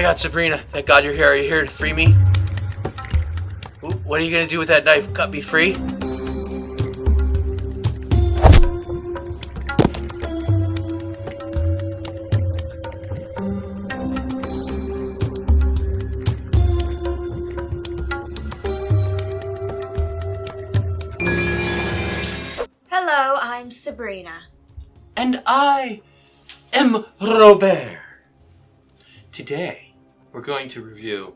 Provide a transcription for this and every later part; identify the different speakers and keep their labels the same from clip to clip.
Speaker 1: God, Sabrina, thank God you're here. Are you here to free me? What are you going to do with that knife? Cut me free?
Speaker 2: Hello, I'm Sabrina.
Speaker 1: And I am Robert. Today, we're going to review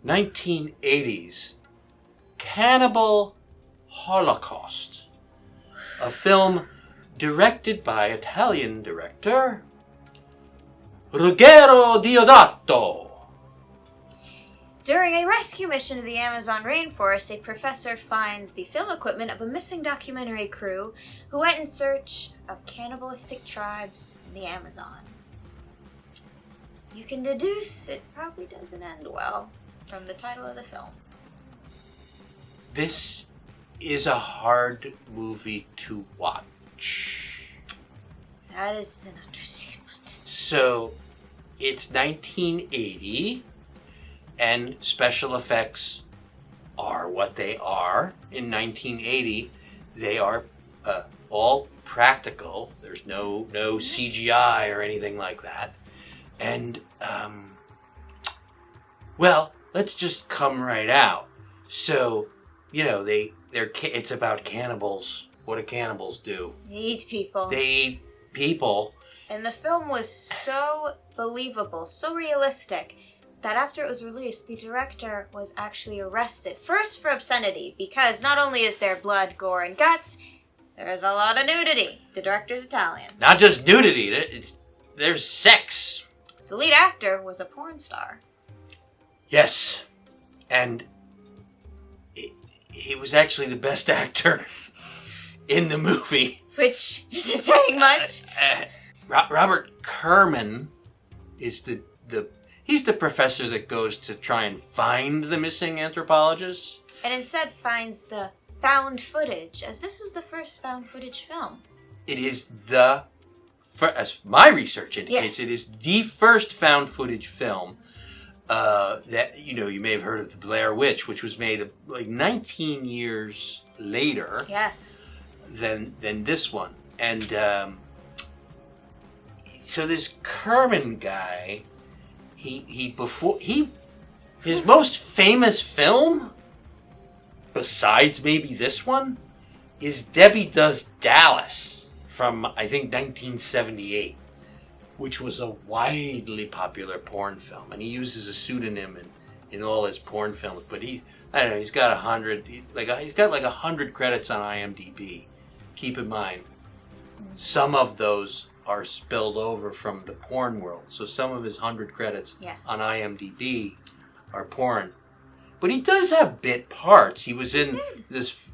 Speaker 1: 1980's Cannibal Holocaust, a film directed by Italian director Ruggero Deodato.
Speaker 2: During a rescue mission to the Amazon rainforest, a professor finds the film equipment of a missing documentary crew who went in search of cannibalistic tribes in the Amazon. You can deduce it probably doesn't end well from the title of the film.
Speaker 1: This is a hard movie to watch.
Speaker 2: That is an understatement.
Speaker 1: So, it's 1980, and special effects are what they are. In 1980, they are all practical. There's no CGI or anything like that. And, well, let's just come right out. So, you know, it's about cannibals. What do cannibals do?
Speaker 2: They eat people.
Speaker 1: They eat people.
Speaker 2: And the film was so believable, so realistic, that after it was released, the director was actually arrested. First for obscenity, because not only is there blood, gore, and guts, there's a lot of nudity. The director's Italian.
Speaker 1: Not just nudity, there's sex.
Speaker 2: The lead actor was a porn star.
Speaker 1: Yes, and he was actually the best actor in the movie.
Speaker 2: Which isn't saying much.
Speaker 1: Robert Kerman is he's the professor that goes to try and find the missing anthropologists.
Speaker 2: And instead finds the found footage, as this was the first found footage film.
Speaker 1: It is as my research indicates,
Speaker 2: yes.
Speaker 1: It is the first found footage film that, you may have heard of The Blair Witch, which was made like 19 years later than this one. And so this Kerman guy, his most famous film, besides maybe this one, is Debbie Does Dallas from, I think, 1978, which was a widely popular porn film. And he uses a pseudonym in all his porn films. But he's got 100, he's got like 100 credits on IMDb. Keep in mind, some of those are spilled over from the porn world. So some of his 100 credits on IMDb are porn. But he does have bit parts. He was in this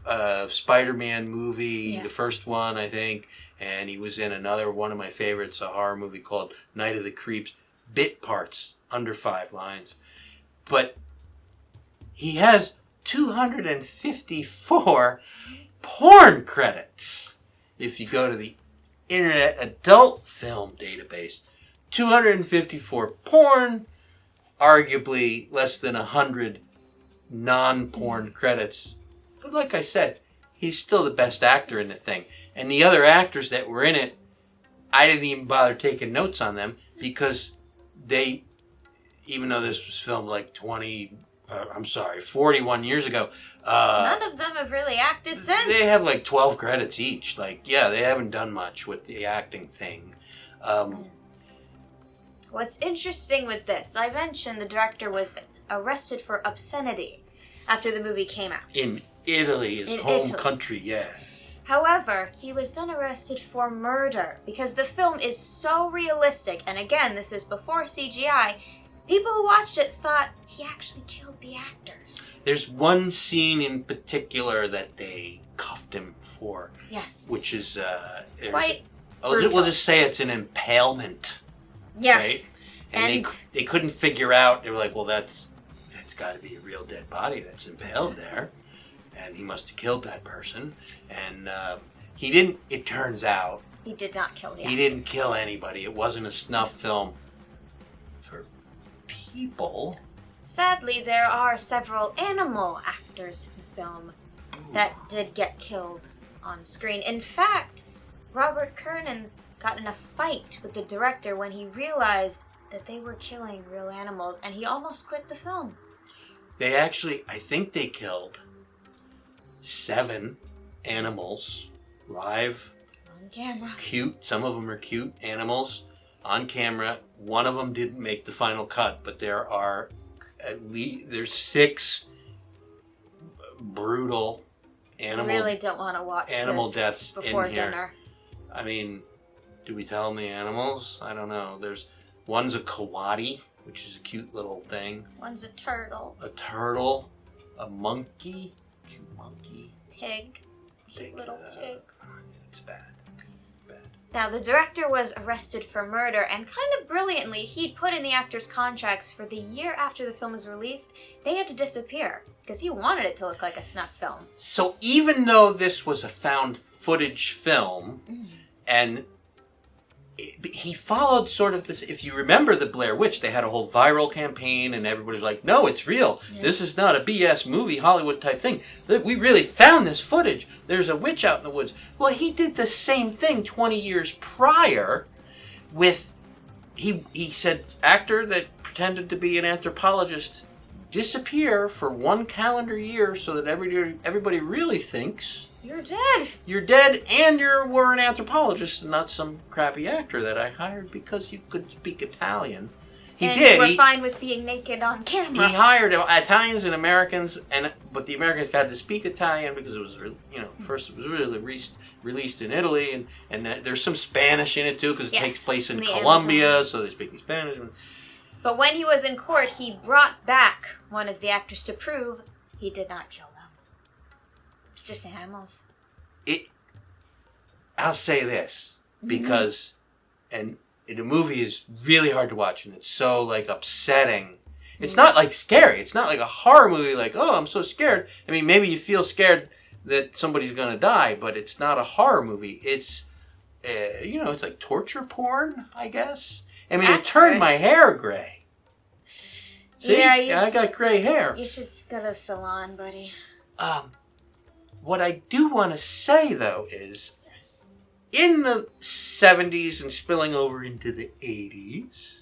Speaker 1: Spider-Man movie, the first one, I think. And he was in another one of my favorites, a horror movie called Night of the Creeps. Bit parts, under 5 lines. But he has 254 porn credits. If you go to the Internet Adult Film Database, 254 porn, arguably less than 100 non-porn credits. But like I said, he's still the best actor in the thing. And the other actors that were in it, I didn't even bother taking notes on them because they, even though this was filmed like 41 years ago.
Speaker 2: None of them have really acted since.
Speaker 1: They have like 12 credits each. They haven't done much with the acting thing.
Speaker 2: What's interesting with this, I mentioned the director was arrested for obscenity after the movie came out.
Speaker 1: In Italy, his home country, yeah.
Speaker 2: However, he was then arrested for murder because the film is so realistic, and again, this is before CGI. People who watched it thought he actually killed the actors.
Speaker 1: There's one scene in particular that they cuffed him for.
Speaker 2: Yes.
Speaker 1: Which is
Speaker 2: quite
Speaker 1: brutal. We'll just say it's an impalement.
Speaker 2: Yes.
Speaker 1: Right? And they couldn't figure out. They were like, well, that's got to be a real dead body that's impaled there. And he must have killed that person. And he didn't, it turns out.
Speaker 2: He did not kill the actor.
Speaker 1: He didn't kill anybody. It wasn't a snuff film for people.
Speaker 2: Sadly, there are several animal actors in the film that did get killed on screen. In fact, Robert Kernan got in a fight with the director when he realized that they were killing real animals, and he almost quit the film.
Speaker 1: They actually, I think they killed 7 animals live.
Speaker 2: On camera.
Speaker 1: Cute. Some of them are cute animals on camera. One of them didn't make the final cut, but there are there's 6 brutal animal.
Speaker 2: I really don't want to watch
Speaker 1: animal
Speaker 2: this
Speaker 1: deaths
Speaker 2: before
Speaker 1: in here.
Speaker 2: dinner.
Speaker 1: I mean, do we tell them the animals? I don't know. One's a coati, which is a cute little thing.
Speaker 2: One's a turtle.
Speaker 1: A turtle, a monkey, cute monkey.
Speaker 2: Pig. Cute little pig.
Speaker 1: It's bad.
Speaker 2: Now, the director was arrested for murder, and kind of brilliantly, he'd put in the actors' contracts for the year after the film was released, they had to disappear, because he wanted it to look like a snuff film.
Speaker 1: So even though this was a found footage film, and he followed sort of this, if you remember the Blair Witch, they had a whole viral campaign and everybody was like, no, it's real. Yeah. This is not a BS movie, Hollywood type thing. We really found this footage. There's a witch out in the woods. Well, he did the same thing 20 years prior with, he said, actor that pretended to be an anthropologist disappear for 1 calendar year so that everybody really thinks
Speaker 2: you're dead.
Speaker 1: You're dead, and were an anthropologist and not some crappy actor that I hired because you could speak Italian. He did.
Speaker 2: You were fine with being naked on camera.
Speaker 1: He hired Italians and Americans, but the Americans got to speak Italian because it was, first it was really released in Italy, and there's some Spanish in it too because it takes place in Colombia, Amazon. So they speak Spanish.
Speaker 2: But when he was in court, he brought back one of the actors to prove he did not kill them. Just animals.
Speaker 1: I'll say this, because, and the movie is really hard to watch, and it's so, upsetting. It's not, scary. It's not like a horror movie, oh, I'm so scared. I mean, maybe you feel scared that somebody's going to die, but it's not a horror movie. It's, it's like torture porn, I guess. I mean, it turned my hair gray. See? Yeah, I got gray hair.
Speaker 2: You should go to the salon, buddy.
Speaker 1: What I do want to say, though, is in the 70s and spilling over into the 80s,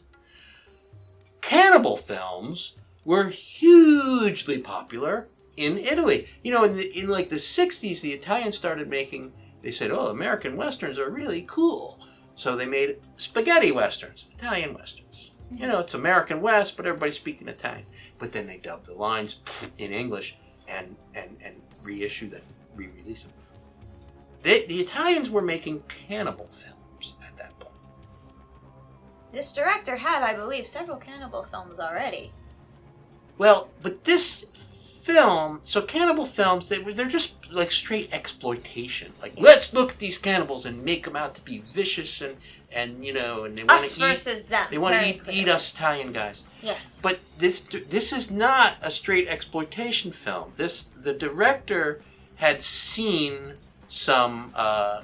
Speaker 1: cannibal films were hugely popular in Italy. In the 60s, the Italians started making, they said, oh, American Westerns are really cool. So they made spaghetti Westerns, Italian Westerns. It's American West, but everybody's speaking Italian. But then they dubbed the lines in English and reissue them, re-release them. The Italians were making cannibal films at that point.
Speaker 2: This director had, I believe, several cannibal films already.
Speaker 1: Well, but this film, so cannibal films, they're just straight exploitation. Let's look at these cannibals and make them out to be vicious and they want to eat
Speaker 2: versus them.
Speaker 1: They want to eat us Italian guys.
Speaker 2: Yes.
Speaker 1: But this is not a straight exploitation film. The director had seen some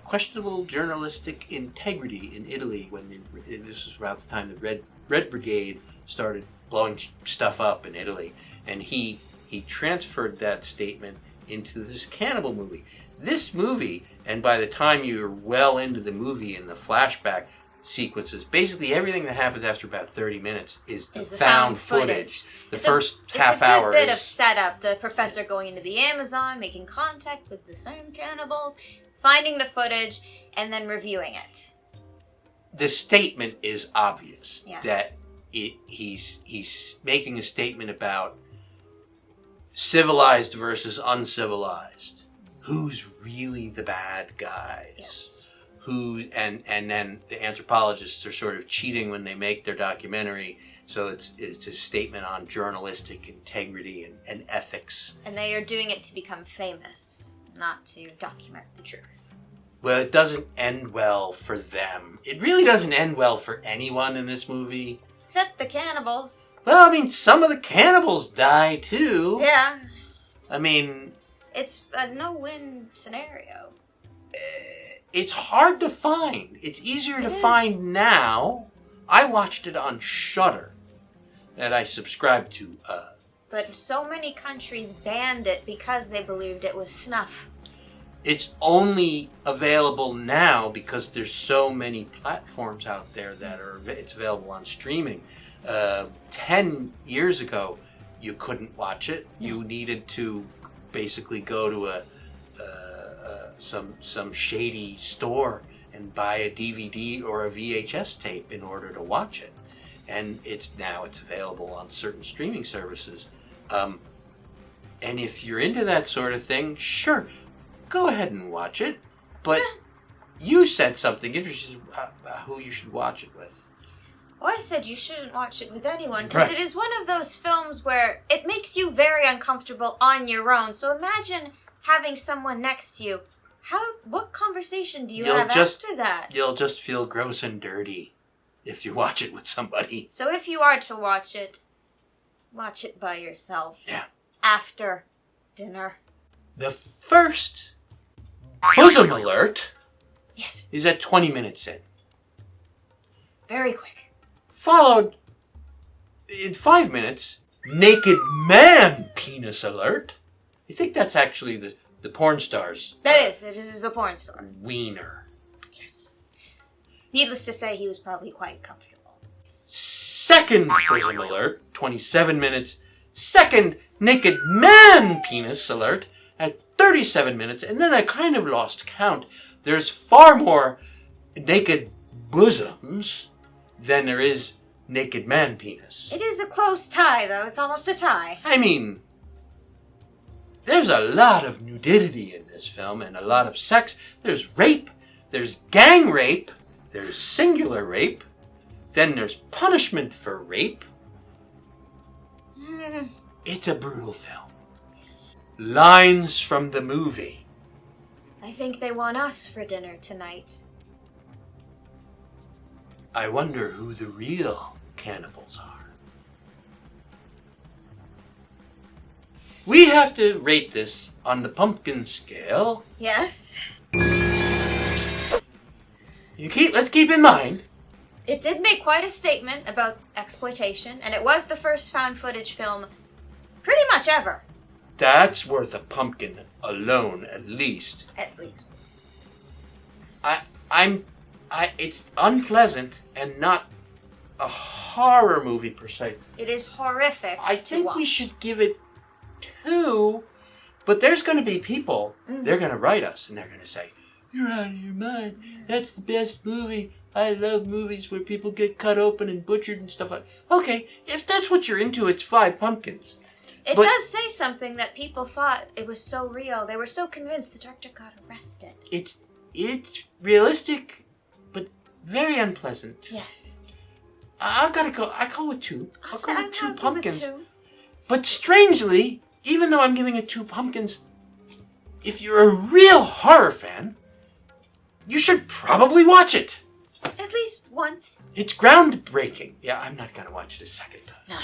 Speaker 1: questionable journalistic integrity in Italy when this was around the time the Red Brigade started blowing stuff up in Italy, and he transferred that statement into this cannibal movie. This movie, and by the time you're well into the movie and the flashback sequences, basically everything that happens after about 30 minutes is the found footage. The first half hour
Speaker 2: It's a good bit of setup. The professor going into the Amazon, making contact with the same cannibals, finding the footage, and then reviewing it.
Speaker 1: The statement is obvious.
Speaker 2: Yes.
Speaker 1: That he's making a statement about civilized versus uncivilized. Who's really the bad guys?
Speaker 2: Yes.
Speaker 1: And then the anthropologists are sort of cheating when they make their documentary. So it's a statement on journalistic integrity and ethics.
Speaker 2: And they are doing it to become famous, not to document the truth.
Speaker 1: Well, it doesn't end well for them. It really doesn't end well for anyone in this movie.
Speaker 2: Except the cannibals.
Speaker 1: Well, I mean, some of the cannibals die, too.
Speaker 2: Yeah.
Speaker 1: I mean...
Speaker 2: It's a no-win scenario.
Speaker 1: It's hard to find. It's easier to find now. I watched it on Shudder. that I subscribe to.
Speaker 2: But so many countries banned it because they believed it was snuff.
Speaker 1: It's only available now because there's so many platforms out there that it's available on streaming. 10 years ago, you couldn't watch it. You needed to basically go to some shady store and buy a DVD or a VHS tape in order to watch it. And it's available on certain streaming services. And if you're into that sort of thing, sure, go ahead and watch it. But you said something interesting about who you should watch it with.
Speaker 2: Well, I said you shouldn't watch it with anyone, because
Speaker 1: Right.
Speaker 2: it is one of those films where it makes you very uncomfortable on your own. So imagine having someone next to you. What conversation do you have after that?
Speaker 1: You'll just feel gross and dirty if you watch it with somebody.
Speaker 2: So if you are to watch it by yourself.
Speaker 1: Yeah.
Speaker 2: After dinner.
Speaker 1: The first bosom alert
Speaker 2: Yes.
Speaker 1: is at 20 minutes in.
Speaker 2: Very quick.
Speaker 1: Followed in 5 minutes, naked man penis alert. I think that's actually the porn star's
Speaker 2: It is the porn star.
Speaker 1: wiener.
Speaker 2: Yes. Needless to say, he was probably quite comfortable.
Speaker 1: Second bosom alert, 27 minutes. Second naked man penis alert at 37 minutes. And then I kind of lost count. There's far more naked bosoms than there is naked man penis.
Speaker 2: It is a close tie, though. It's almost a tie.
Speaker 1: I mean, there's a lot of nudity in this film and a lot of sex. There's rape, there's gang rape, there's singular rape, then there's punishment for rape. It's a brutal film. Lines from the movie.
Speaker 2: I think they want us for dinner tonight.
Speaker 1: I wonder who the real cannibals are. We have to rate this on the pumpkin scale.
Speaker 2: Yes.
Speaker 1: Let's keep in mind,
Speaker 2: It did make quite a statement about exploitation, and it was the first found footage film pretty much ever.
Speaker 1: that's worth a pumpkin alone, at least.
Speaker 2: At least.
Speaker 1: It's unpleasant and not a horror movie per se.
Speaker 2: It is horrific
Speaker 1: I
Speaker 2: to
Speaker 1: think
Speaker 2: watch.
Speaker 1: we should give it 2, but there's going to be people, they're going to write us, and they're going to say, "You're out of your mind. That's the best movie. I love movies where people get cut open and butchered and stuff like that." Okay, if that's what you're into, it's 5 pumpkins.
Speaker 2: It
Speaker 1: But-
Speaker 2: does say something that people thought it was so real. They were so convinced the director got arrested.
Speaker 1: It's realistic, but very unpleasant.
Speaker 2: Yes.
Speaker 1: I go with 2. I'll go with 2 pumpkins.
Speaker 2: With 2.
Speaker 1: But strangely, even though I'm giving it 2 pumpkins, if you're a real horror fan, you should probably watch it.
Speaker 2: At least once.
Speaker 1: It's groundbreaking. Yeah, I'm not going to watch it a second time.
Speaker 2: No.